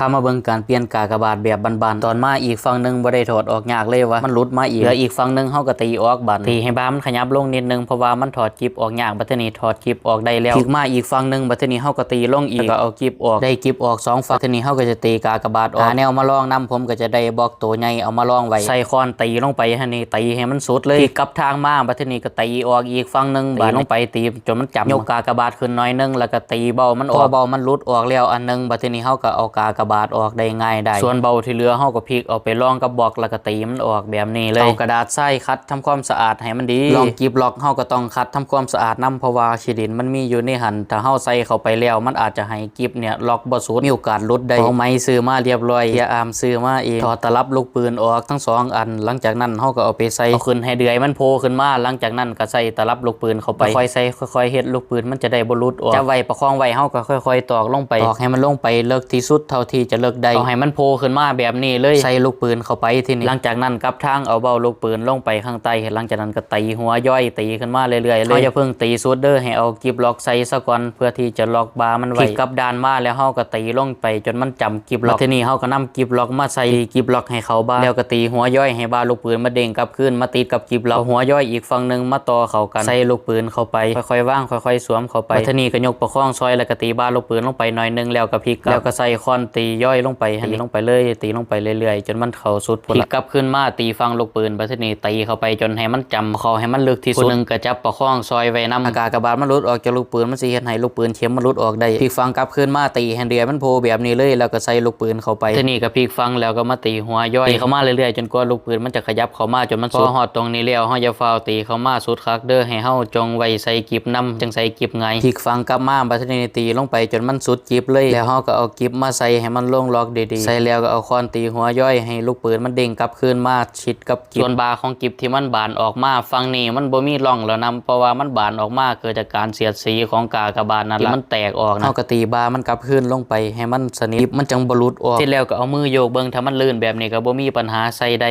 ามาเบิ่งการเปลี่ยนกากบาทแบบบานๆตอนมาอีกฝั่งนึงบ่ได้ถอดออกยากเลยวะมันหลุดมาอีกเหลืออีกฝั่งนึงเฮาก็ตีออกบัดตีให้บามันขยับลงนิดนึงเพราะว่ามันถอดกิบออกยากบัดทีนี้ถอดกิบออกได้แล้วพลิกมาอีกฝั่งนึงบัดทีนี้เฮาก็ตีลงอีกก็เอากิบออกได้กิบออก2ฝั่งทีนี้เฮาก็จะตีกากบาทออกแนวมาลองนำผมก็จะได้บล็อกตัวใหญ่เอามาลองไว้ใส่ค้อนตีลงไปให้นี่ตีให้มันสุดเลยพลิกกลับทางมาบัดทีนี้ก็ตีออกอีกฝั่งนึงบาดลงไปตีจนมันจับยกกากบาทขึ้นน้อยนึงแล้วก็ตีเบามันออกเบามันหลุดออกแล้วอันนึงบัดทีนี้เฮาก็เอากากบาทออกได้ง่ายได้ส่วนเบาที่เหลือเฮาก็พลิกเอาไปลองกับบล็อกแล้วก็ตีมันออกแบบนี้เลยเอากระดาษทรายคัดทำความสะอาดให้มันดีลองกีบล็อกเฮาก็ต้องคัดทำความสะอาดนำเพราะว่าขี้ดินมันมีอยู่ในหันถ้าเฮาใส่เข้าไปแล้วมันอาจจะให้กีบเนี่ยล็อกบ่สุดมีโอกาสหลุดได้เอาไม้ซื้อมาเรียบร้อยอย่าอามซื้อมาเองถอดตลับลูกปืนออกทั้ง2อันหลังจากนั้นเฮาก็เอาไปใส่ขึ้นให้เดือยมันโผล่ขึ้นมาหลังจากนั้นก็ใส่ตลับลูกปืนเข้าไปค่อยใส่ค่อยๆเฮ็ดลูกปืนมันจะได้บ่หลุดออกจับไว้ประคองไว้เฮาก็ค่อยๆตอกลงไปตอกให้มันลงไปเลิกที่สุดเท่าที่จะเลิกได้เอาให้มันโผล่ขึ้นมาแบบนี้เลยใส่ลูกปืนเข้าไปทีนี้หลังจากนั้นกลับทางเอาเบ้าลูกปืนลงไปข้างใต้หลังจากนั้นก็ตีหัวย่อยตีขึ้นมาเรื่อยๆเลยอย่าเพิ่งตีสุดเด้อให้เอากิบล็อกใส่ซะก่อนเพื่อที่จะล็อกบามันไว้กับด้านมาแล้วเฮาก็ตีลงไปจนมันจำกิบล็อกทีนี้เฮาก็นำกิบล็อกมาใส่กิบล็อกให้เขาบาแล้วก็ตีหัวย่อยให้บาลูกปืนมาเด้งกลับขึ้นมาติดกับกิบล็อกหัวย่อยอีกฝั่งนึงมาต่อเข้ากันใส่ลูกปืนเข้าไปค่อยๆวางค่อยๆสวมเข้าไปทีนี้ก็ยกประคองซอยแล้วก็ตีบาลูกปืนลงไปหน่อยนึงแล้วก็พลิกแล้วก็ใส่ค้อนตีย่อยลงไปให้ลงไปเลยตีลงไปเรื่อยๆจนมันเข้าสุดพลิกกลับขึ้นมาตีฟังลูกปืนบัดทีนี้ตีเข้าไปจนให้มันจำเข้าให้มันลึกที่สุดนึงก็จับประคองซอยไว้นำอากาศกระบาดมันหลุดออกจากลูกปืนมันสิเฮ็ดให้ลูกปืนเข็มมันหลุดออกได้พลิกฟังกลับขึ้นมาตีให้เดือยมันโผล่แบบนี้เลยแล้วก็ใส่ลูกปืนเข้าไปทีนี้ก็พลิกฟังแล้วก็มาตีหัวย่อยตีเข้ามาเรื่อยๆจนกว่าลูกปืนมันจะขยับเข้ามาจนมันสุดฮอดตรงนี้แล้วเฮาอย่าฟาวตีเข้ามาสุดคักเด้อให้เฮาจงไว้ใส่กิบนำจังใส่กิบไงพลิกฟังกลับมาบัดทีนี้ตีลงไปจนมันสุดกิบเลยแล้วเฮาก็เอากิบมาใส่ให้มันลงล็อกดีๆใส่แล้วก็เอาค้อนตีหัวย่อยให้ลูกปืนมันเด้งกลับคืนมาชิดกับกิบส่วนบาของกิบที่มันบานออกมาฝั่งนี้มันบ่มีร่องแล้วนำเพราะว่ามันบานออกมาเกิดจากการเสียดสีของกากบาทนั่นแหละมันแตกออกนะเฮาก็ตีบามันกลับคืนลงไปให้มันสนิทมันจังบ่หลุดออกเสร็จแล้วก็เอามือโยกเบิ่งถ้ามันลื่นแบบนี้ก็บ่มีปัญหาใส่ได้